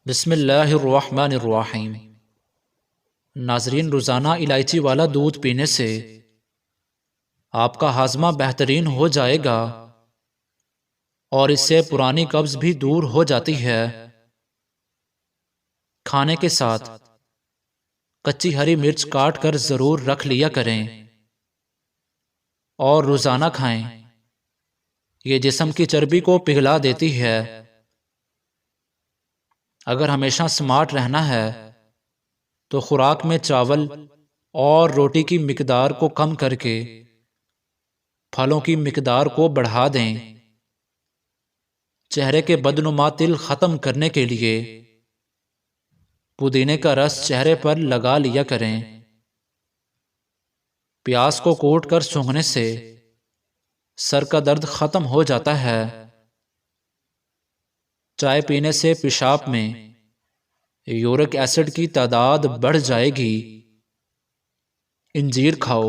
بسم اللہ الرحمن الرحیم۔ ناظرین، روزانہ الائچی والا دودھ پینے سے آپ کا ہاضمہ بہترین ہو جائے گا اور اس سے پرانی قبض بھی دور ہو جاتی ہے۔ کھانے کے ساتھ کچی ہری مرچ کاٹ کر ضرور رکھ لیا کریں اور روزانہ کھائیں۔ یہ جسم کی چربی کو پگھلا دیتی ہے۔ اگر ہمیشہ سمارٹ رہنا ہے تو خوراک میں چاول اور روٹی کی مقدار کو کم کر کے پھلوں کی مقدار کو بڑھا دیں۔ چہرے کے بدنما تل ختم کرنے کے لیے پودینے کا رس چہرے پر لگا لیا کریں۔ پیاز کو کوٹ کر سونگھنے سے سر کا درد ختم ہو جاتا ہے۔ چائے پینے سے پیشاب میں یورک ایسڈ کی تعداد بڑھ جائے گی۔ انجیر کھاؤ،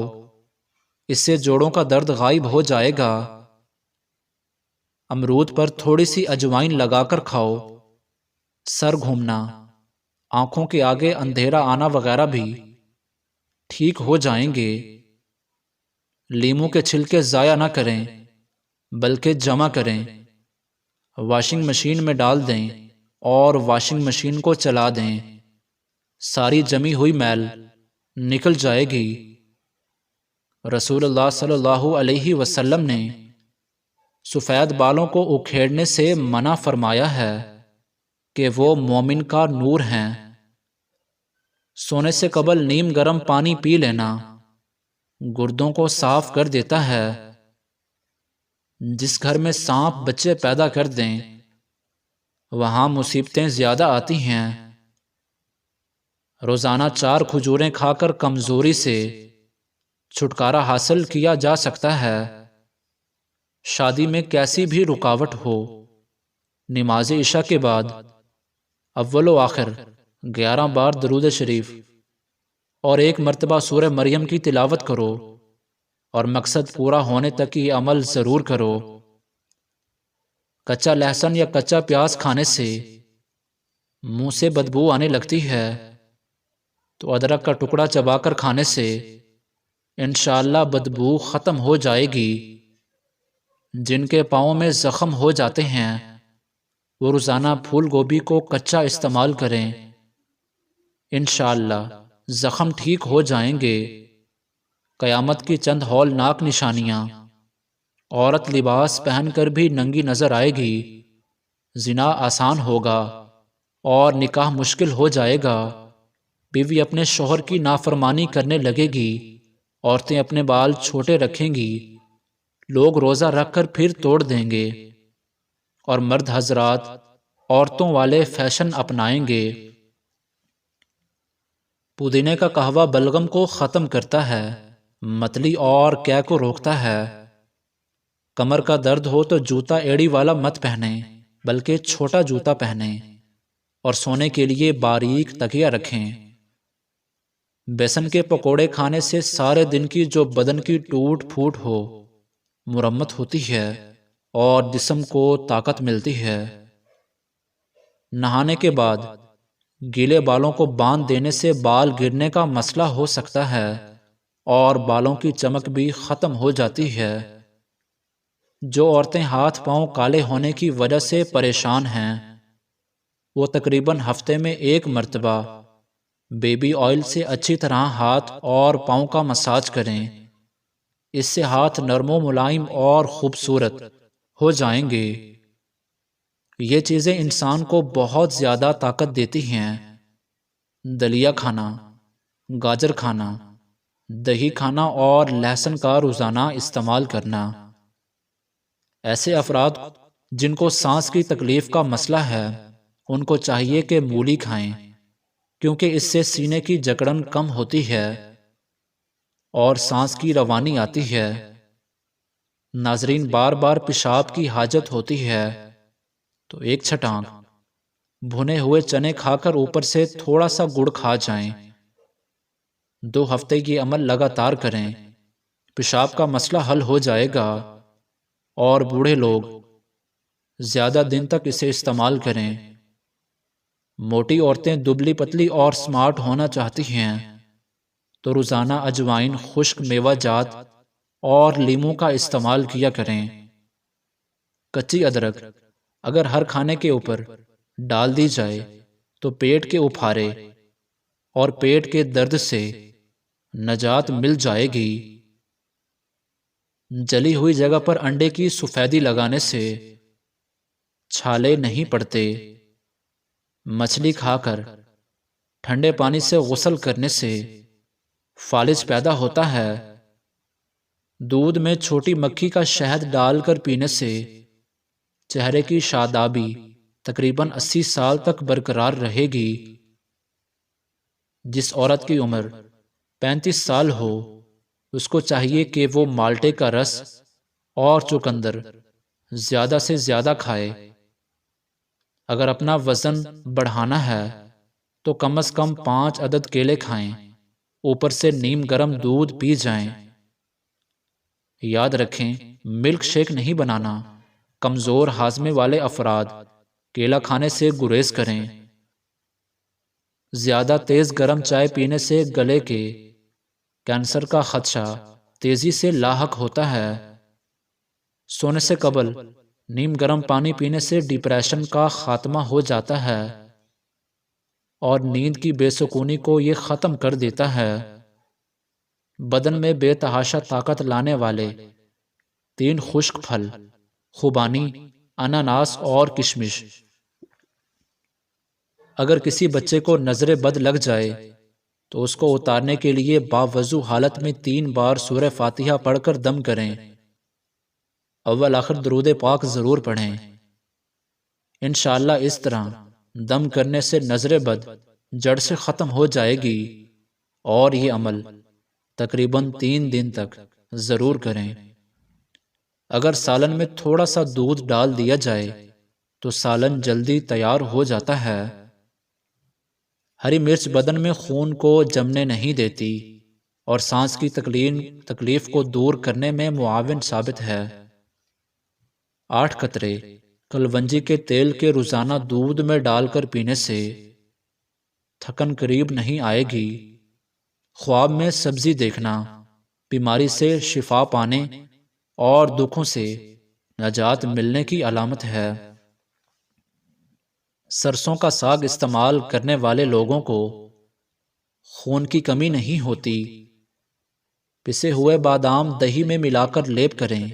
اس سے جوڑوں کا درد غائب ہو جائے گا۔ امرود پر تھوڑی سی اجوائن لگا کر کھاؤ۔ سر گھومنا، آنکھوں کے آگے اندھیرا آنا وغیرہ بھی ٹھیک ہو جائیں گے۔ لیموں کے چھلکے ضائع نہ کریں بلکہ جمع کریں، واشنگ مشین میں ڈال دیں اور واشنگ مشین کو چلا دیں۔ ساری جمی ہوئی میل نکل جائے گی۔ رسول اللہ صلی اللہ علیہ وسلم نے سفید بالوں کو اکھیڑنے سے منع فرمایا ہے کہ وہ مومن کا نور ہیں۔ سونے سے قبل نیم گرم پانی پی لینا گردوں کو صاف کر دیتا ہے۔ جس گھر میں سانپ بچے پیدا کر دیں وہاں مصیبتیں زیادہ آتی ہیں۔ روزانہ 4 کھجوریں کھا کر کمزوری سے چھٹکارا حاصل کیا جا سکتا ہے۔ شادی میں کیسی بھی رکاوٹ ہو، نماز عشاء کے بعد اول و آخر 11 بار درود شریف اور 1 مرتبہ سورہ مریم کی تلاوت کرو اور مقصد پورا ہونے تک یہ عمل ضرور کرو۔ کچا لہسن یا کچا پیاز کھانے سے منہ سے بدبو آنے لگتی ہے تو ادرک کا ٹکڑا چبا کر کھانے سے انشاءاللہ بدبو ختم ہو جائے گی۔ جن کے پاؤں میں زخم ہو جاتے ہیں وہ روزانہ پھول گوبھی کو کچا استعمال کریں، انشاءاللہ زخم ٹھیک ہو جائیں گے۔ قیامت کی چند ہولناک نشانیاں: عورت لباس پہن کر بھی ننگی نظر آئے گی، زنا آسان ہوگا اور نکاح مشکل ہو جائے گا، بیوی اپنے شوہر کی نافرمانی کرنے لگے گی، عورتیں اپنے بال چھوٹے رکھیں گی، لوگ روزہ رکھ کر پھر توڑ دیں گے اور مرد حضرات عورتوں والے فیشن اپنائیں گے۔ پودینے کا قہوہ بلغم کو ختم کرتا ہے، متلی اور قے کو روکتا ہے۔ کمر کا درد ہو تو جوتا ایڑی والا مت پہنیں بلکہ چھوٹا جوتا پہنیں اور سونے کے لیے باریک تکیہ رکھیں۔ بیسن کے پکوڑے کھانے سے سارے دن کی جو بدن کی ٹوٹ پھوٹ ہو مرمت ہوتی ہے اور جسم کو طاقت ملتی ہے۔ نہانے کے بعد گیلے بالوں کو باندھ دینے سے بال گرنے کا مسئلہ ہو سکتا ہے اور بالوں کی چمک بھی ختم ہو جاتی ہے۔ جو عورتیں ہاتھ پاؤں کالے ہونے کی وجہ سے پریشان ہیں وہ تقریباً ہفتے میں 1 مرتبہ بیبی آئل سے اچھی طرح ہاتھ اور پاؤں کا مساج کریں۔ اس سے ہاتھ نرم و ملائم اور خوبصورت ہو جائیں گے۔ یہ چیزیں انسان کو بہت زیادہ طاقت دیتی ہیں۔ دلیا کھانا، گاجر کھانا، دہی کھانا اور لہسن کا روزانہ استعمال کرنا۔ ایسے افراد جن کو سانس کی تکلیف کا مسئلہ ہے ان کو چاہیے کہ مولی کھائیں کیونکہ اس سے سینے کی جکڑن کم ہوتی ہے اور سانس کی روانی آتی ہے۔ ناظرین، بار بار پیشاب کی حاجت ہوتی ہے تو 1 چھٹانک بھنے ہوئے چنے کھا کر اوپر سے تھوڑا سا گڑ کھا جائیں۔ 2 ہفتے یہ عمل لگاتار کریں، پیشاب کا مسئلہ حل ہو جائے گا اور بوڑھے لوگ زیادہ دن تک اسے استعمال کریں۔ موٹی عورتیں دبلی پتلی اور سمارٹ ہونا چاہتی ہیں تو روزانہ اجوائن، خشک میوہ جات اور لیموں کا استعمال کیا کریں۔ کچی ادرک اگر ہر کھانے کے اوپر ڈال دی جائے تو پیٹ کے اپھارے اور پیٹ کے درد سے نجات مل جائے گی۔ جلی ہوئی جگہ پر انڈے کی سفیدی لگانے سے چھالے نہیں پڑتے۔ مچھلی کھا کر ٹھنڈے پانی سے غسل کرنے سے فالج پیدا ہوتا ہے۔ دودھ میں چھوٹی مکھی کا شہد ڈال کر پینے سے چہرے کی شادابی تقریباً 80 سال تک برقرار رہے گی۔ جس عورت کی عمر 35 سال ہو اس کو چاہیے کہ وہ مالٹے کا رس اور چقندر زیادہ سے زیادہ کھائے۔ اگر اپنا وزن بڑھانا ہے تو کم از کم 5 عدد کیلے کھائیں، اوپر سے نیم گرم دودھ پی جائیں۔ یاد رکھیں، ملک شیک نہیں بنانا۔ کمزور ہاضمے والے افراد کیلا کھانے سے گریز کریں۔ زیادہ تیز گرم چائے پینے سے گلے کے کینسر کا خدشہ تیزی سے لاحق ہوتا ہے۔ سونے سے قبل نیم گرم پانی پینے سے ڈپریشن کا خاتمہ ہو جاتا ہے اور نیند کی بے سکونی کو یہ ختم کر دیتا ہے۔ بدن میں بے تحاشا طاقت لانے والے 3 خشک پھل خوبانی، اناناس اور کشمش۔ اگر کسی بچے کو نظر بد لگ جائے تو اس کو اتارنے کے لیے باوضو حالت میں 3 بار سورہ فاتحہ پڑھ کر دم کریں۔ اول آخر درود پاک ضرور پڑھیں۔ انشاءاللہ اس طرح دم کرنے سے نظر بد جڑ سے ختم ہو جائے گی، اور یہ عمل تقریباً 3 دن تک ضرور کریں۔ اگر سالن میں تھوڑا سا دودھ ڈال دیا جائے تو سالن جلدی تیار ہو جاتا ہے۔ ہری مرچ بدن میں خون کو جمنے نہیں دیتی اور سانس کی تکلیف کو دور کرنے میں معاون ثابت ہے۔ 8 قطرے کلونجی کے تیل کے روزانہ دودھ میں ڈال کر پینے سے تھکن قریب نہیں آئے گی۔ خواب میں سبزی دیکھنا بیماری سے شفا پانے اور دکھوں سے نجات ملنے کی علامت ہے۔ سرسوں کا ساگ استعمال کرنے والے لوگوں کو خون کی کمی نہیں ہوتی۔ پسے ہوئے بادام دہی میں ملا کر لیپ کریں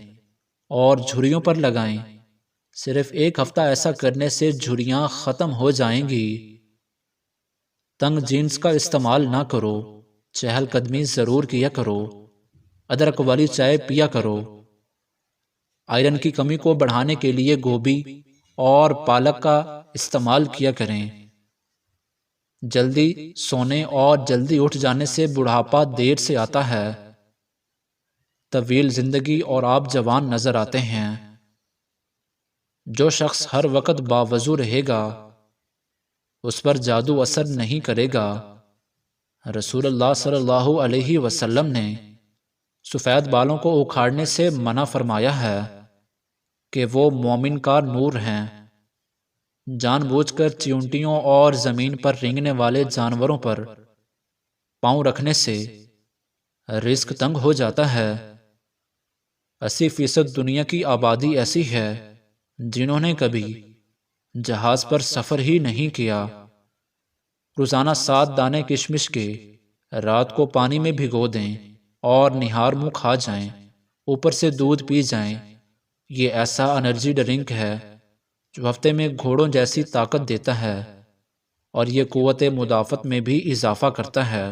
اور جھریوں پر لگائیں۔ صرف 1 ہفتہ ایسا کرنے سے جھریاں ختم ہو جائیں گی۔ تنگ جینس کا استعمال نہ کرو، چہل قدمی ضرور کیا کرو۔ ادرک والی چائے پیا کرو۔ آئرن کی کمی کو بڑھانے کے لیے گوبھی اور پالک کا استعمال کیا کریں۔ جلدی سونے اور جلدی اٹھ جانے سے بڑھاپا دیر سے آتا ہے۔ طویل زندگی اور آپ جوان نظر آتے ہیں۔ جو شخص ہر وقت باوضو رہے گا اس پر جادو اثر نہیں کرے گا۔ رسول اللہ صلی اللہ علیہ وسلم نے سفید بالوں کو اکھاڑنے سے منع فرمایا ہے کہ وہ مومن کا نور ہیں۔ جان بوجھ کر چیونٹیوں اور زمین پر رینگنے والے جانوروں پر پاؤں رکھنے سے رزق تنگ ہو جاتا ہے۔ 80% دنیا کی آبادی ایسی ہے جنہوں نے کبھی جہاز پر سفر ہی نہیں کیا۔ روزانہ 7 دانے کشمش کے رات کو پانی میں بھگو دیں اور نہار منہ کھا جائیں، اوپر سے دودھ پی جائیں۔ یہ ایسا انرجی ڈرنک ہے جو ہفتے میں گھوڑوں جیسی طاقت دیتا ہے اور یہ قوت مدافعت میں بھی اضافہ کرتا ہے۔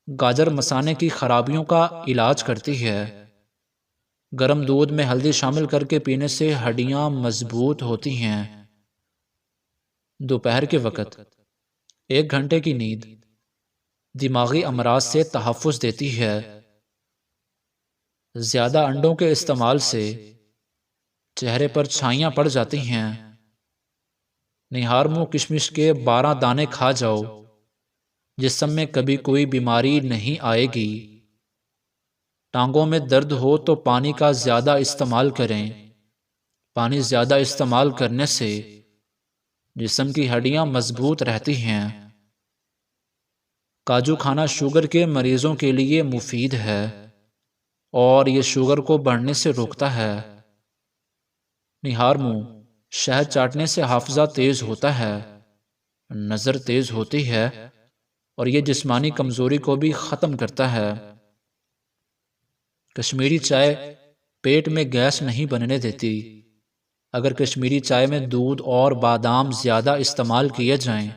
گاجر مثانے کی خرابیوں کا علاج کرتی ہے۔ گرم دودھ میں ہلدی شامل کر کے پینے سے ہڈیاں مضبوط ہوتی ہیں۔ دوپہر کے وقت 1 گھنٹے کی نیند دماغی امراض سے تحفظ دیتی ہے۔ زیادہ انڈوں کے استعمال سے چہرے پر چھائیاں پڑ جاتی ہیں۔ نہار منہ کشمش کے 12 دانے کھا جاؤ، جسم میں کبھی کوئی بیماری نہیں آئے گی۔ ٹانگوں میں درد ہو تو پانی کا زیادہ استعمال کریں۔ پانی زیادہ استعمال کرنے سے جسم کی ہڈیاں مضبوط رہتی ہیں۔ کاجو کھانا شوگر کے مریضوں کے لیے مفید ہے اور یہ شوگر کو بڑھنے سے روکتا ہے۔ نہار منہ، شہد چاٹنے سے حافظہ تیز ہوتا ہے، نظر تیز ہوتی ہے اور یہ جسمانی کمزوری کو بھی ختم کرتا ہے۔ کشمیری چائے پیٹ میں گیس نہیں بننے دیتی۔ اگر کشمیری چائے میں دودھ اور بادام زیادہ استعمال کیے جائیں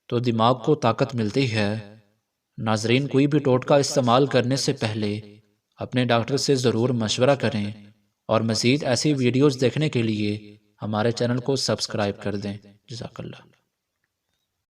تو دماغ کو طاقت ملتی ہے۔ ناظرین، کوئی بھی ٹوٹکا استعمال کرنے سے پہلے اپنے ڈاکٹر سے ضرور مشورہ کریں اور مزید ایسی ویڈیوز دیکھنے کے لیے ہمارے چینل کو سبسکرائب کر دیں۔ جزاک اللہ۔